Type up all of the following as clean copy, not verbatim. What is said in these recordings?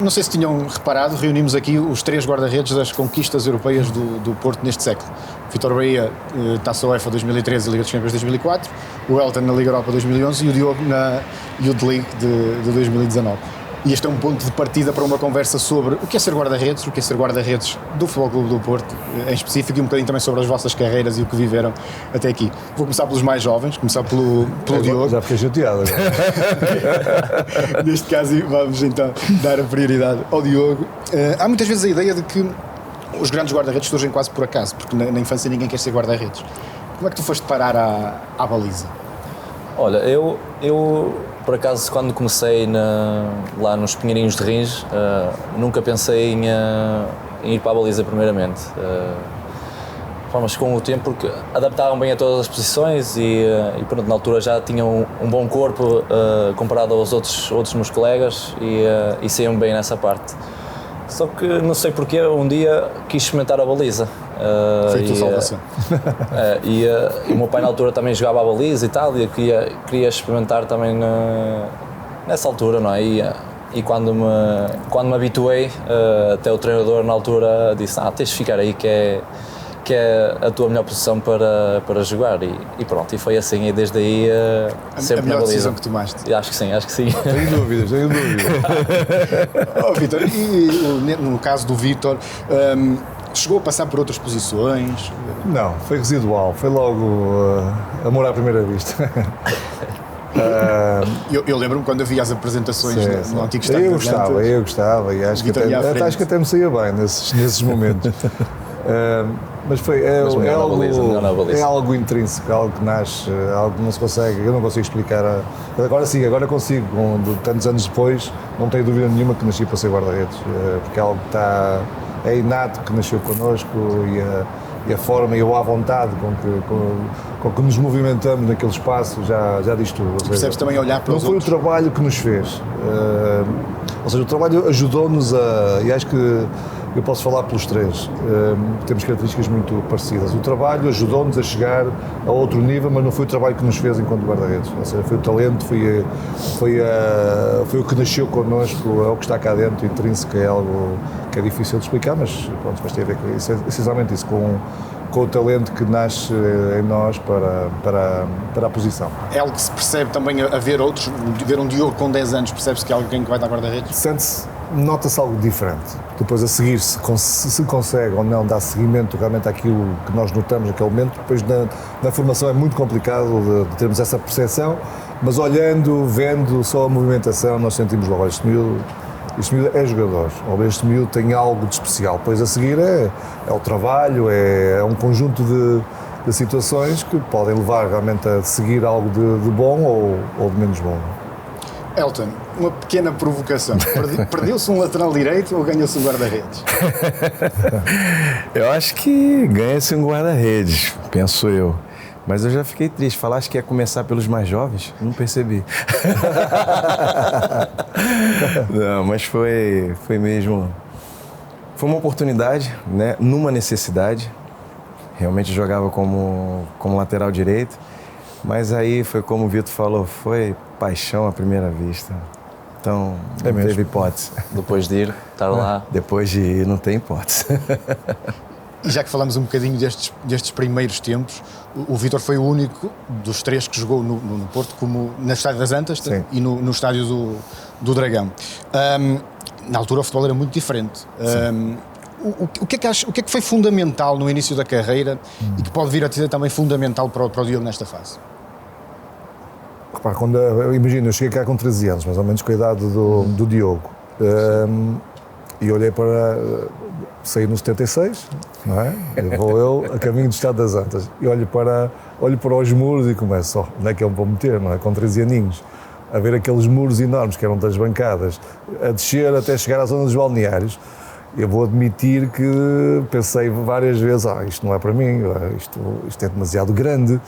não sei se tinham reparado, reunimos aqui os 3 guarda-redes das conquistas europeias do Porto neste século. Vítor Bahia, Taça UEFA 2013 e Liga dos Campeões 2004, o Elton na Liga Europa 2011 e o Diogo na Youth League de 2019. E este é um ponto de partida para uma conversa sobre o que é ser guarda-redes, o que é ser guarda-redes do Futebol Clube do Porto, em específico, e um bocadinho também sobre as vossas carreiras e o que viveram até aqui. Vou começar pelos mais jovens, começar pelo Diogo. Já fiquei chateado agora. Neste caso, vamos então dar a prioridade ao Diogo. Há muitas vezes a ideia de que os grandes guarda-redes surgem quase por acaso, porque na infância ninguém quer ser guarda-redes. Como é que tu foste parar à baliza? Olha, eu por acaso, quando comecei lá nos Pinheirinhos de Rins, nunca pensei em ir para a baliza primeiramente. Mas com o tempo, porque adaptavam bem a todas as posições e pronto, na altura já tinham um bom corpo comparado aos outros meus colegas e saíam bem nessa parte. Só que não sei porquê, um dia quis experimentar a baliza. Feito salvação. E o meu pai na altura também jogava a baliza e tal, e eu queria experimentar também nessa altura, não é? E quando me habituei, até o treinador na altura disse: tens de ficar aí que é a tua melhor posição para jogar, e pronto, e foi assim, e desde aí sempre a melhor na baliza. decisão que tomaste? Acho que sim. Tenho dúvidas. Vítor, e no caso do Vítor, chegou a passar por outras posições? Não, foi residual, foi logo amor à primeira vista. Eu lembro-me quando havia as apresentações no antigo estádio. Eu gostava e acho que até me saía bem nesses momentos. Mas é algo intrínseco, algo que nasce, algo que não se consegue, eu não consigo explicar. Agora consigo, tantos anos depois, não tenho dúvida nenhuma que nasci para ser guarda-redes, porque é algo que é inato, que nasceu connosco, e a forma e a vontade com que nos movimentamos naquele espaço já diz tudo. E percebes também olhar para os outros? Não foi o trabalho que nos fez, ou seja, o trabalho ajudou-nos e acho que eu posso falar pelos 3, temos características muito parecidas. O trabalho ajudou-nos a chegar a outro nível, mas não foi o trabalho que nos fez enquanto guarda-redes. Ou seja, foi o talento, foi o que nasceu connosco, é o que está cá dentro, intrínseco, é algo que é difícil de explicar, mas tem a ver com isso, essencialmente isso, com o talento que nasce em nós para a posição. É algo que se percebe também a ver outros, ver um Diogo com 10 anos, percebe-se que é alguém que vai dar guarda-redes? Nota-se algo diferente. Depois a seguir, se consegue ou não dar seguimento realmente àquilo que nós notamos naquele momento, depois na formação é muito complicado de termos essa percepção, mas olhando, vendo só a movimentação, nós sentimos logo, este miúdo é jogador, ou este miúdo tem algo de especial. Depois a seguir é o trabalho, é um conjunto de situações que podem levar realmente a seguir algo de bom ou de menos bom. Elton, uma pequena provocação. Perdeu-se um lateral direito ou ganhou-se um guarda-redes? Eu acho que ganha-se um guarda-redes, penso eu. Mas eu já fiquei triste. Falaste que ia começar pelos mais jovens? Não percebi. Não, mas foi mesmo... Foi uma oportunidade, né? Numa necessidade. Realmente jogava como lateral direito. Mas aí foi como o Vitor falou, foi paixão à primeira vista. Então, não teve hipótese. Depois de ir, estar lá. Depois de ir, não tem hipótese. E já que falamos um bocadinho destes primeiros tempos, o Vítor foi o único dos 3 que jogou no Porto, como no Estádio das Antas e no Estádio do Dragão. Na altura o futebol era muito diferente. O que é que foi fundamental no início da carreira e que pode vir a ser também fundamental para o Diogo nesta fase? Repara, eu cheguei cá com 13 anos, mais ou menos com a idade do Diogo, e olhei para... Saí no 76, não é? Vou a caminho do Estádio das Antas e olho para os muros e começo, onde é que eu me vou meter, não é? Com 13 aninhos, a ver aqueles muros enormes que eram das bancadas, a descer até chegar à zona dos balneários. Eu vou admitir que pensei várias vezes, isto não é para mim, isto é demasiado grande,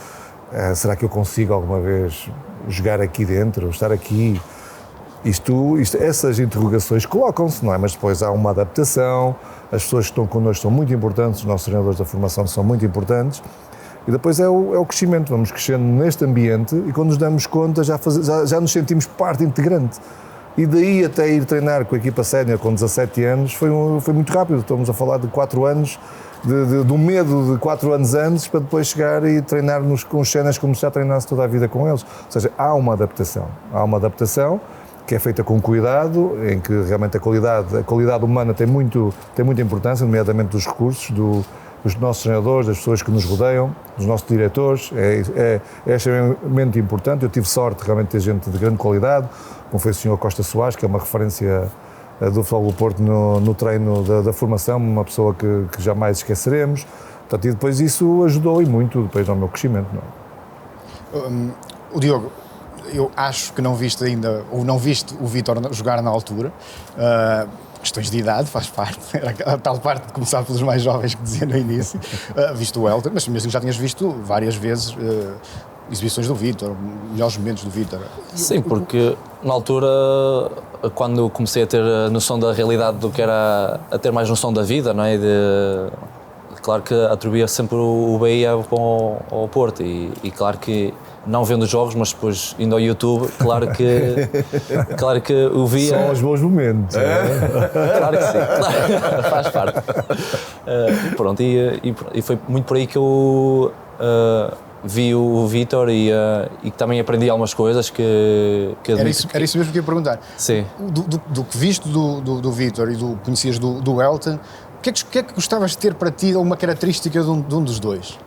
será que eu consigo alguma vez jogar aqui dentro, estar aqui? Essas interrogações colocam-se, não é? Mas depois há uma adaptação, as pessoas que estão connosco são muito importantes, os nossos treinadores da formação são muito importantes, e depois é o crescimento, vamos crescendo neste ambiente e quando nos damos conta já nos sentimos parte integrante. E daí até ir treinar com a equipa sénior com 17 anos foi muito rápido. Estamos a falar de 4 anos, do medo de 4 anos antes para depois chegar e treinar com os séniores como se já treinasse toda a vida com eles. Ou seja, há uma adaptação. Há uma adaptação que é feita com cuidado, em que realmente a qualidade humana tem muita importância, nomeadamente dos recursos, dos nossos treinadores, das pessoas que nos rodeiam, dos nossos diretores, é extremamente importante. Eu tive sorte realmente de ter gente de grande qualidade, como foi o Sr. Costa Soares, que é uma referência do Futebol do Porto no treino da formação, uma pessoa que jamais esqueceremos. Portanto, e depois isso ajudou e muito depois ao meu crescimento. Não é? O Diogo, eu acho que não viste ainda, ou não viste o Vítor jogar na altura. Questões de idade, faz parte, era a tal parte de começar pelos mais jovens que dizia no início. Visto o Elton, mas mesmo já tinhas visto várias vezes exibições do Vítor, melhores momentos do Vítor. Sim, porque na altura, quando comecei a ter a noção da realidade do que era, a ter mais noção da vida, não é? Claro que atribuía sempre o Bahia ao Porto e claro que não vendo os jogos, mas depois indo ao YouTube, claro que o via... São os bons momentos. Claro que sim, claro, faz parte. Pronto, e foi muito por aí que eu vi o Vítor e também aprendi algumas coisas que era isso mesmo que eu ia perguntar. Sim. Do que viste do Vítor e do que conhecias do Elton, o que é que gostavas de ter para ti, uma característica de um dos dois?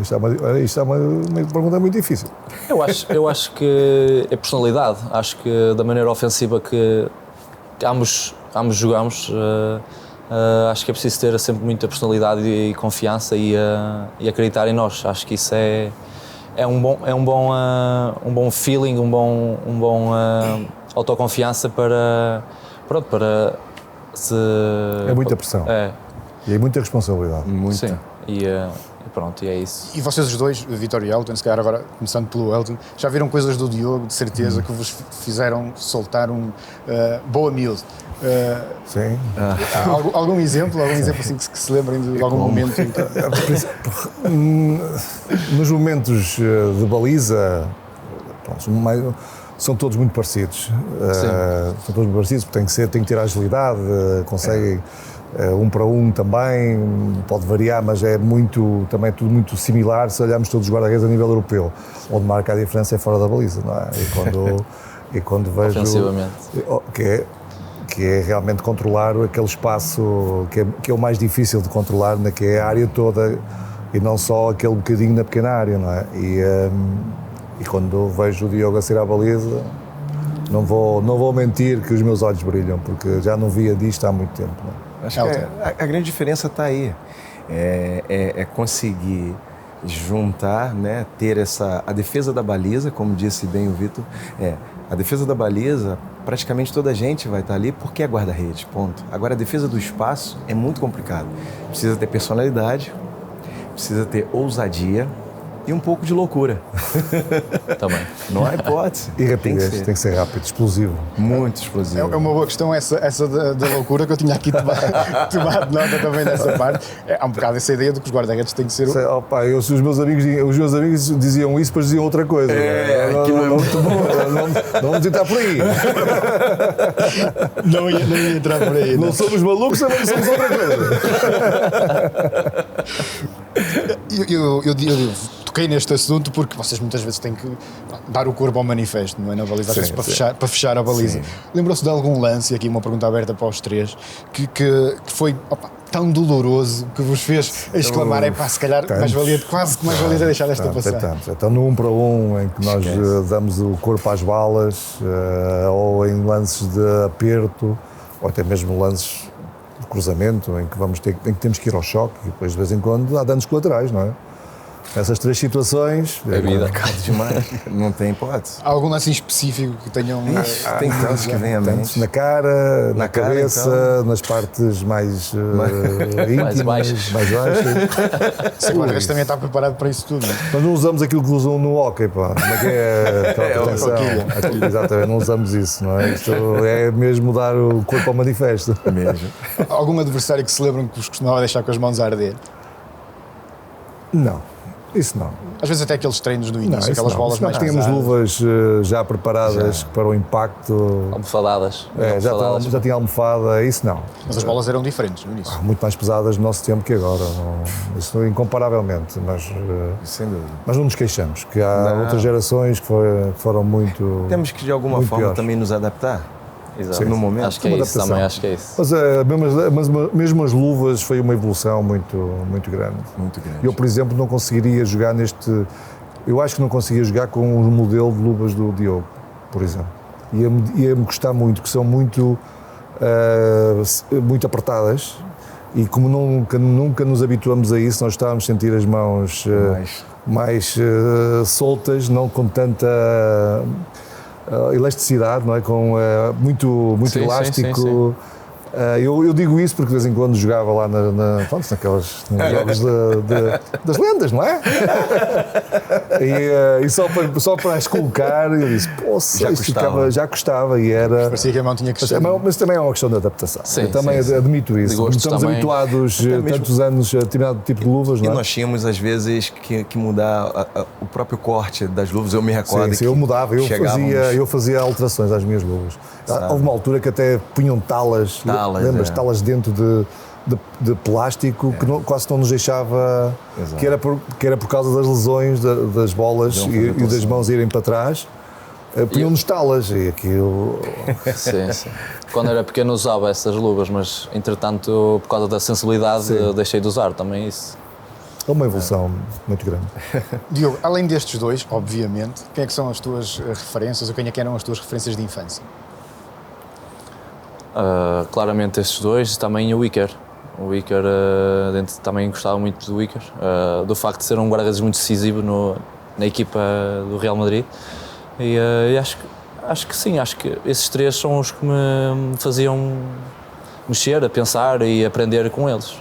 Isto é uma pergunta muito difícil. Eu acho que é personalidade. Acho que da maneira ofensiva que ambos jogamos, acho que é preciso ter sempre muita personalidade e confiança e acreditar em nós. Acho que isso é um bom feeling, um bom autoconfiança para se... É muita pressão. É. E é muita responsabilidade. Muita. Sim. E pronto, e é isso. E vocês os dois, Vítor e Elton, se calhar agora começando pelo Elton, já viram coisas do Diogo, de certeza, que vos fizeram soltar boa miúdo. Sim. Algum exemplo assim que se lembrem de algum momento? Nos momentos de baliza, pronto, são todos muito parecidos. São todos muito parecidos, porque tem que ter agilidade, conseguem para também, pode variar, mas também é tudo muito similar se olharmos todos os guarda-redes a nível europeu, onde marca a diferença é fora da baliza, não é? E quando vejo que é realmente controlar aquele espaço que é o mais difícil de controlar, que é a área toda e não só aquele bocadinho na pequena área, não é? E quando vejo o Diogo a sair à baliza, não vou mentir que os meus olhos brilham, porque já não via disto há muito tempo, não é? Acho que a grande diferença está aí, é conseguir juntar, né, ter a defesa da baliza, como disse bem o Vítor, a defesa da baliza, praticamente toda a gente vai estar ali porque é guarda-redes, ponto. Agora a defesa do espaço é muito complicado, precisa ter personalidade, precisa ter ousadia e um pouco de loucura. Também. Não há hipótese. E rapidez, tem que ser rápido, explosivo. Muito explosivo. É uma boa questão essa da loucura, que eu tinha aqui tomado nota também dessa parte. Há um bocado essa ideia de que os guarda-redes têm que ser... Os meus amigos diziam isso, depois diziam outra coisa. Aquilo é muito bom. Não vamos entrar por aí. Não ia entrar por aí. Não somos malucos, também somos outra coisa. Eu toquei neste assunto porque vocês muitas vezes têm que dar o corpo ao manifesto, não é? Na baliza, às vezes para fechar a baliza. Lembram-se de algum lance, aqui uma pergunta aberta para os três, que foi tão doloroso que vos fez exclamar, se calhar mais valia deixar esta passar? Então no 1 para 1 em que nós damos o corpo às balas, ou em lances de aperto, ou até mesmo lances de cruzamento, em que temos que ir ao choque, e depois de vez em quando há danos colaterais, não é? Essas três situações... É vida. Demais. Não tem hipótese. Há algum lance específico que tenham... Tem tantos que vêm a mente. Na cara, na cabeça, então. Nas partes mais íntimas, mais baixas. Sim, o guarda-redes também está preparado para isso tudo, não é? Mas não usamos aquilo que usam no hóquei, pá. Como é que é aquela proteção? Exatamente, não usamos isso, não é? Isto é mesmo dar o corpo ao manifesto. Mesmo. Algum adversário que se lembram que vos costumava deixar com as mãos a arder? Não. Isso não. Às vezes até aqueles treinos no Não, início, isso aquelas não. bolas Isso nós mais tínhamos pesadas. luvas já preparadas para o impacto. Almofadadas. Já tinha almofada, isso não. Mas as bolas eram diferentes no início. Muito mais pesadas no nosso tempo que agora. Isso incomparavelmente. Sem dúvida. Mas não nos queixamos, que há outras gerações que foram muito. Temos que, de alguma muito forma, piores. também nos adaptar. Exato. No momento. Acho que é Uma isso adaptação. também, acho que é isso. Mas mesmo as luvas foi uma evolução muito grande. Muito grande. Eu, por exemplo, não conseguiria jogar neste. Eu acho que não conseguia jogar com o modelo de luvas do Diogo, por exemplo. Ia-me custar muito, que são muito apertadas. E como nunca nos habituamos a isso, nós estávamos a sentir as mãos mais soltas, não com tanta elasticidade, não é? Com muito Sim, elástico. sim. Eu digo isso porque de vez em quando jogava lá naqueles jogos das lendas, não é? E só para as colocar, eu disse, já custava e era. Parecia que a mão tinha que ser. Mas também é uma questão de adaptação. Sim, eu também sim. admito isso. De gostos Estamos também. habituados tantos anos a determinado tipo de luvas, E não é? nós tínhamos, às vezes, que mudar o próprio corte das luvas. Eu me recordo Sim, eu mudava, chegávamos... eu fazia alterações às minhas luvas. Houve uma altura que até punham talas, lembras? Talas dentro de plástico que quase não nos deixava, que era por causa das lesões das bolas e das mãos irem para trás. Punham-nos talas e aquilo. Sim. Quando era pequeno usava essas luvas, mas entretanto, por causa da sensibilidade, deixei de usar também isso. É uma evolução muito grande. Diogo, além destes dois, obviamente, quem é que são as tuas referências ou quem é que eram as tuas referências de infância? Claramente estes dois, também o Iker. O Iker, também gostava muito do Iker, do facto de ser um guarda-redes muito decisivo na equipa do Real Madrid. E acho que sim, acho que esses três são os que me faziam mexer, a pensar e aprender com eles.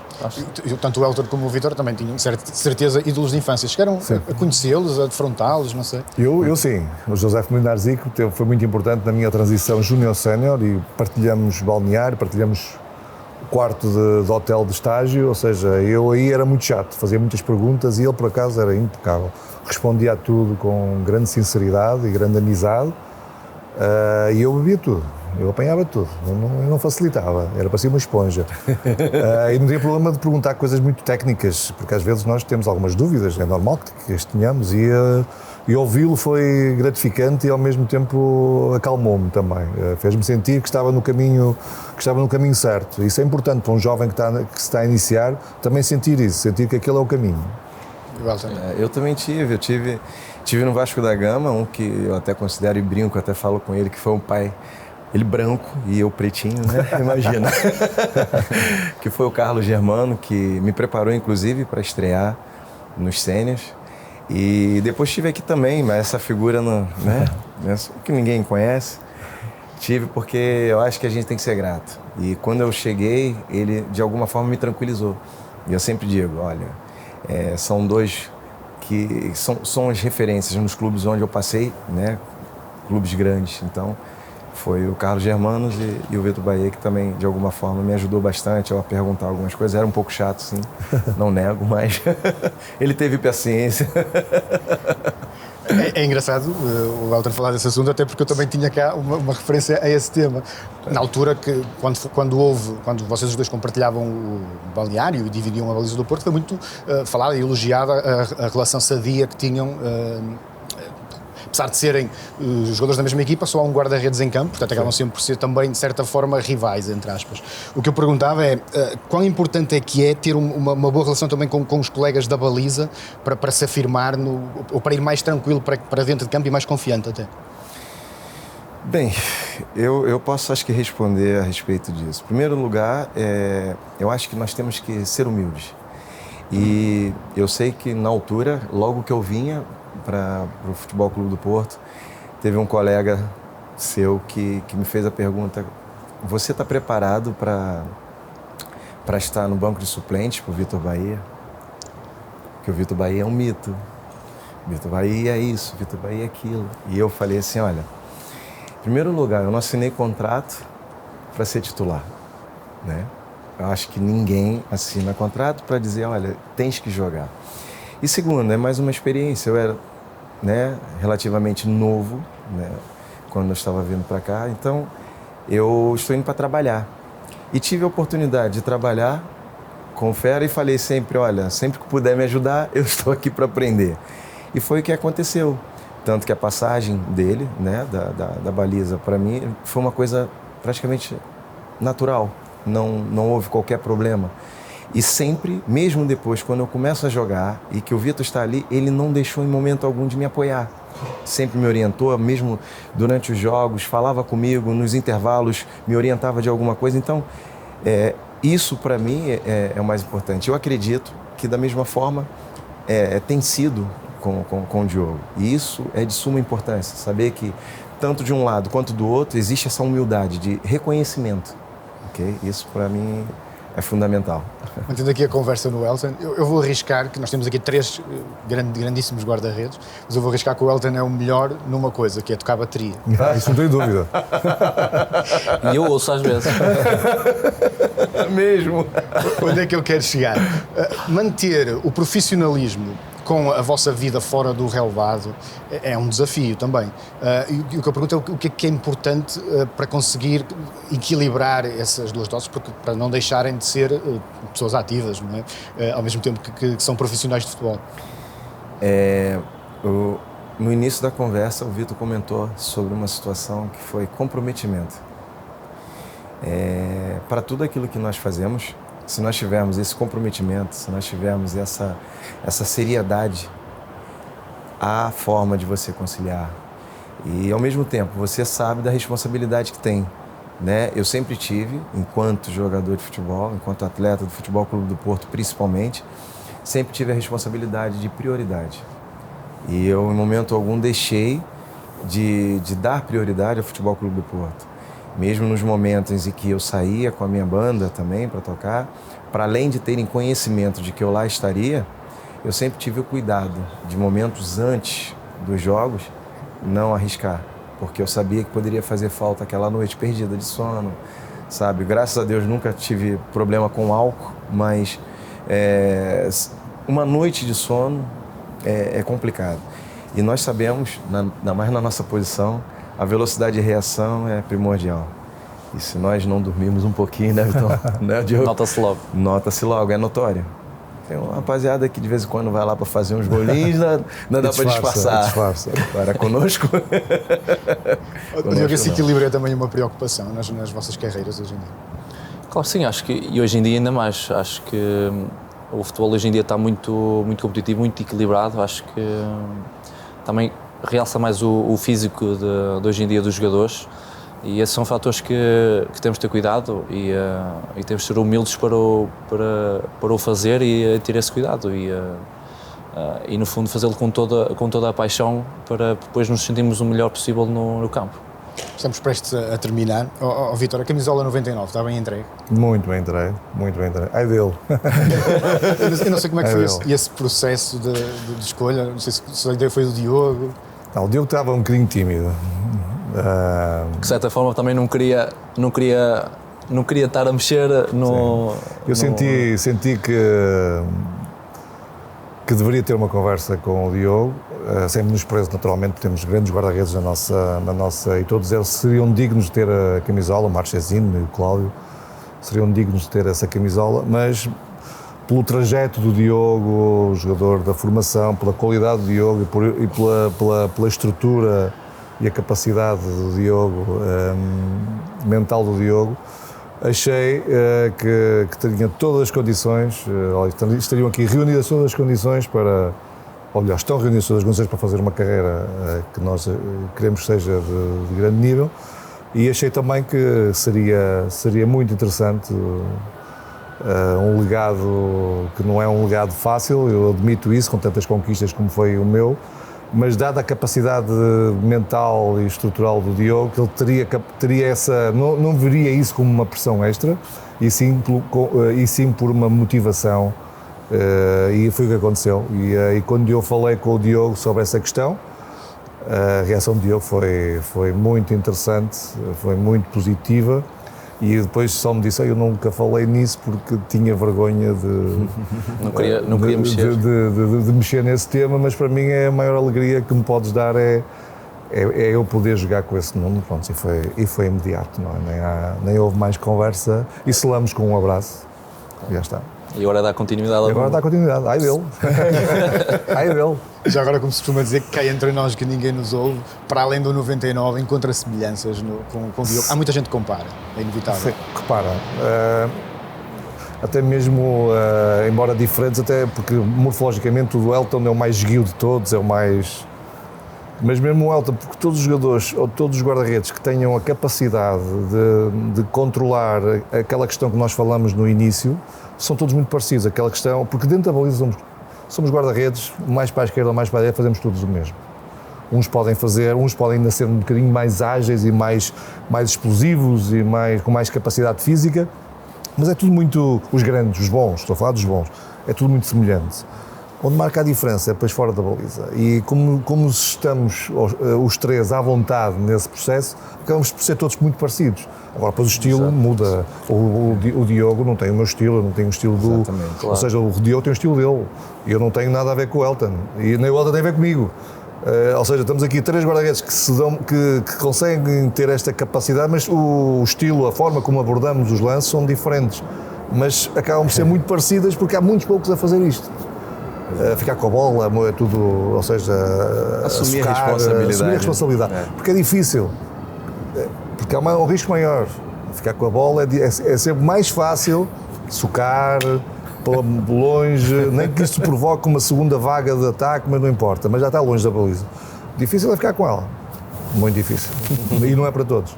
Tanto o Elton como o Vítor também tinham, certeza, ídolos de infância. Chegaram a conhecê-los, a defrontá-los, não sei? Eu sim. O José Molinar Zico foi muito importante na minha transição júnior-sénior e partilhamos balneário, partilhamos quarto de hotel de estágio, ou seja, eu aí era muito chato, fazia muitas perguntas e ele, por acaso, era impecável. Respondia a tudo com grande sinceridade e grande amizade e eu bebia tudo. Eu apanhava tudo, eu não facilitava, era para ser uma esponja. E não tinha problema de perguntar coisas muito técnicas, porque às vezes nós temos algumas dúvidas, é normal que as tenhamos, e ouvi-lo foi gratificante e ao mesmo tempo acalmou-me também. Fez-me sentir que estava no caminho certo. Isso é importante para um jovem que se está a iniciar, também sentir isso, sentir que aquele é o caminho. Eu também tive no Vasco da Gama, um que eu até considero e brinco, até falo com ele, que foi um pai. Ele branco e eu pretinho, né? Imagina. Que foi o Carlos Germano, que me preparou, inclusive, para estrear nos sêniors. E depois tive aqui também, mas essa figura, né? Que ninguém conhece. Tive porque eu acho que a gente tem que ser grato. E quando eu cheguei, ele, de alguma forma, me tranquilizou. E eu sempre digo, olha, são dois que são as referências nos clubes onde eu passei, né? Clubes grandes, então... Foi o Carlos Germanos e o Vitor Bahia, que também, de alguma forma, me ajudou bastante a perguntar algumas coisas. Era um pouco chato, sim, não nego, mas ele teve paciência. É engraçado o Elton falar desse assunto, até porque eu também tinha cá uma referência a esse tema. Na altura, que quando vocês os dois compartilhavam o balneário e dividiam a baliza do Porto, foi muito falada e elogiada a relação sadia que tinham. Apesar de serem jogadores da mesma equipa, só há um guarda-redes em campo, portanto acabam sempre por ser também, de certa forma, rivais, entre aspas. O que eu perguntava é quão importante é que é ter uma boa relação também com os colegas da baliza para se afirmar, ou para ir mais tranquilo para dentro de campo e mais confiante até? Bem, eu posso, acho que, responder a respeito disso. Em primeiro lugar, eu acho que nós temos que ser humildes. E eu sei que, na altura, logo que eu vinha para o Futebol Clube do Porto, teve um colega seu que me fez a pergunta: você está preparado para estar no banco de suplentes para o Vitor Bahia? Porque o Vitor Bahia é um mito. O Vitor Bahia é isso, o Vitor Bahia é aquilo. E eu falei assim, olha, em primeiro lugar, eu não assinei contrato para ser titular, né? Eu acho que ninguém assina contrato para dizer, olha, tens que jogar. E segundo, é mais uma experiência. Eu era, né, relativamente novo, né, quando eu estava vindo para cá, então eu estou indo para trabalhar. E tive a oportunidade de trabalhar com o Fera e falei sempre, olha, sempre que puder me ajudar, eu estou aqui para aprender. E foi o que aconteceu. Tanto que a passagem dele, né, da baliza para mim, foi uma coisa praticamente natural. Não houve qualquer problema. E sempre, mesmo depois, quando eu começo a jogar e que o Vitor está ali, ele não deixou em momento algum de me apoiar. Sempre me orientou, mesmo durante os jogos, falava comigo, nos intervalos, me orientava de alguma coisa. Então, isso para mim é o mais importante. Eu acredito que da mesma forma tem sido com o Diogo. E isso é de suma importância, saber que tanto de um lado quanto do outro existe essa humildade de reconhecimento. Okay? Isso para mim é fundamental. Mantendo aqui a conversa no Elton, eu vou arriscar que nós temos aqui 3 grandíssimos guarda-redes, mas eu vou arriscar que o Elton é o melhor numa coisa, que é tocar bateria. Isso não tenho dúvida. E eu ouço às vezes. Mesmo. Onde é que eu quero chegar? Manter o profissionalismo com a vossa vida fora do relevado é um desafio também. E o que eu pergunto é o que é importante para conseguir equilibrar essas duas doses, porque para não deixarem de ser pessoas ativas, não é? Ao mesmo tempo que são profissionais de futebol. No início da conversa, o Vitor comentou sobre uma situação que foi comprometimento. Para tudo aquilo que nós fazemos, se nós tivermos esse comprometimento, se nós tivermos essa seriedade, há forma de você conciliar. E, ao mesmo tempo, você sabe da responsabilidade que tem, né? Eu sempre tive, enquanto jogador de futebol, enquanto atleta do Futebol Clube do Porto, principalmente, sempre tive a responsabilidade de prioridade. E eu, em momento algum, deixei de dar prioridade ao Futebol Clube do Porto. Mesmo nos momentos em que eu saía com a minha banda também para tocar, para além de terem conhecimento de que eu lá estaria, eu sempre tive o cuidado de momentos antes dos jogos não arriscar, porque eu sabia que poderia fazer falta aquela noite perdida de sono, sabe? Graças a Deus nunca tive problema com álcool, mas uma noite de sono é complicado. E nós sabemos, ainda mais na nossa posição, a velocidade de reação é primordial. E se nós não dormirmos um pouquinho, né, Vitor? Né, Diogo? Nota-se logo. Nota-se logo, é notório. Tem uma rapaziada que de vez em quando vai lá para fazer uns golinhos, não dá para disfarçar. Disfarça. Agora conosco. Esse equilíbrio é também uma preocupação nas vossas carreiras hoje em dia. Claro, sim, acho que, e hoje em dia ainda mais, acho que o futebol hoje em dia está muito competitivo, muito equilibrado, acho que também realça mais o físico de hoje em dia dos jogadores, e esses são fatores que temos de ter cuidado e temos de ser humildes para o fazer e ter esse cuidado e no fundo fazê-lo com toda a paixão para depois nos sentirmos o melhor possível no campo. Estamos prestes a terminar. Vítor, a camisola 99 está bem entregue? Muito bem entregue, muito bem entregue. Ai dele. Eu não sei como é que foi esse processo de escolha, não sei se a ideia foi do Diogo. Não, o Diogo estava um bocadinho tímido. De certa forma também não queria estar a mexer no... Eu senti que deveria ter uma conversa com o Diogo, sempre nos preso naturalmente, temos grandes guarda-redes na nossa e todos eles seriam dignos de ter a camisola, o Marchesino e o Cláudio seriam dignos de ter essa camisola, mas pelo trajeto do Diogo, o jogador da formação, pela qualidade do Diogo e pela estrutura e a capacidade do Diogo, mental do Diogo, achei que tinha todas as condições, estariam aqui reunidas todas as condições para, estão reunidas todas as condições para fazer uma carreira que nós queremos que seja de grande nível, e achei também que seria muito interessante um legado que não é um legado fácil, eu admito isso, com tantas conquistas como foi o meu, mas dada a capacidade mental e estrutural do Diogo, que ele teria essa, não veria isso como uma pressão extra, e sim por uma motivação, e foi o que aconteceu. E quando eu falei com o Diogo sobre essa questão, a reação do Diogo foi muito interessante, foi muito positiva, E depois só me disse, eu nunca falei nisso porque tinha vergonha de... Não queria mexer. De mexer nesse tema, mas para mim é a maior alegria que me podes dar é eu poder jogar com esse número, pronto, e foi imediato, não é? Nem houve mais conversa e selamos com um abraço, e já está. E agora dá continuidade. E agora dá continuidade, ai dele. Ai dele. Já agora, como se costuma dizer, que cá entre nós que ninguém nos ouve, para além do 99, encontra semelhanças com o Diogo. Há muita gente que compara, é inevitável. Sim, repara, até mesmo, embora diferentes, até porque morfologicamente o Elton é o mais esguio de todos, é o mais... Mas mesmo o Elton, porque todos os jogadores ou todos os guarda-redes que tenham a capacidade de controlar aquela questão que nós falamos no início, são todos muito parecidos, aquela questão, porque dentro da baliza somos guarda-redes, mais para a esquerda ou mais para a direita, fazemos todos o mesmo. Uns podem ainda ser um bocadinho mais ágeis e mais explosivos e com mais capacidade física, mas é tudo muito, os grandes, os bons, estou a falar dos bons, é tudo muito semelhante. Onde marca a diferença é depois fora da baliza. E como estamos os três à vontade nesse processo, acabamos por ser todos muito parecidos. Agora, depois o estilo muda. O Diogo não tem o meu estilo, eu não tenho o estilo do... Exatamente, claro. Ou seja, o Diogo tem o estilo dele. E eu não tenho nada a ver com o Elton. E nem o Elton tem a ver comigo. Ou seja, estamos aqui três guarda-redes que conseguem ter esta capacidade, mas o estilo, a forma como abordamos os lances são diferentes. Mas acabam por ser muito parecidas porque há muitos poucos a fazer isto. Ficar com a bola, é tudo, ou seja, assumir a responsabilidade. Assumir a responsabilidade, porque é difícil, porque há um risco maior. Ficar com a bola é sempre mais fácil socar, pô-la longe, nem que isto provoque uma segunda vaga de ataque, mas não importa, mas já está longe da baliza. Difícil é ficar com ela, muito difícil, e não é para todos.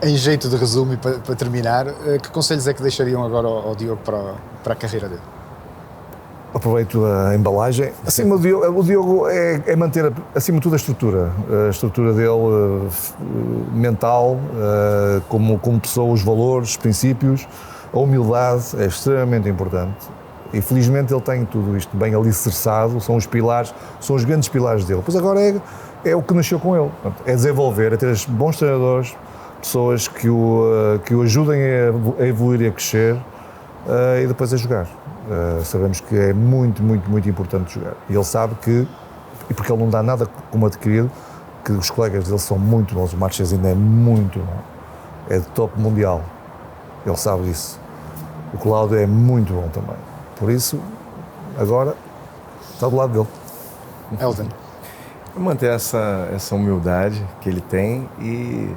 Em jeito de resumo e para terminar, que conselhos é que deixariam agora ao Diogo para a carreira dele? Aproveito a embalagem. Acima o Diogo é manter, acima de tudo, a estrutura dele mental, como pessoa, os valores, os princípios, a humildade é extremamente importante. E felizmente ele tem tudo isto bem alicerçado, são os pilares, são os grandes pilares dele. Pois agora é o que nasceu com ele, é desenvolver, é ter bons treinadores, pessoas que o ajudem a evoluir e a crescer e depois a jogar. Sabemos que é muito, muito, muito importante jogar. E ele sabe que, e porque ele não dá nada como adquirido, que os colegas dele são muito bons. O Marches ainda é muito bom. É de top mundial. Ele sabe disso. O Cláudio é muito bom também. Por isso, agora, está do lado dele. Elton. Manter essa humildade que ele tem e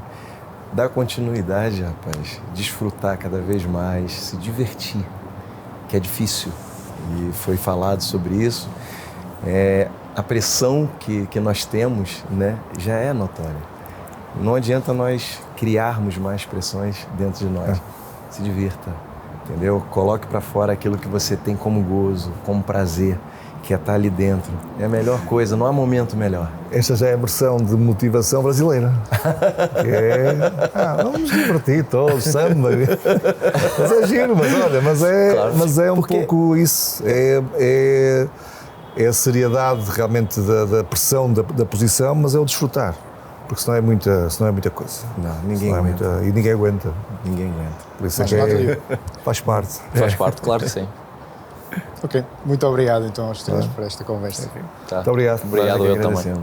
dar continuidade, rapaz. Desfrutar cada vez mais, se divertir. Que é difícil, e foi falado sobre isso, a pressão que nós temos, né, já é notória. Não adianta nós criarmos mais pressões dentro de nós. Se divirta, entendeu? Coloque para fora aquilo que você tem como gozo, como prazer, que é estar ali dentro. É a melhor coisa, não há momento melhor. Esta já é a versão de motivação brasileira. Vamos divertir todos, samba. Mas é giro, mas é um pouco isso. É a seriedade realmente da pressão da posição, mas é o desfrutar. Porque senão é muita coisa. Não, ninguém aguenta. E ninguém aguenta. Ninguém aguenta. Por isso faz parte. Faz parte, claro que sim. Ok, muito obrigado então aos três por esta conversa. Muito obrigado. Obrigado, eu também.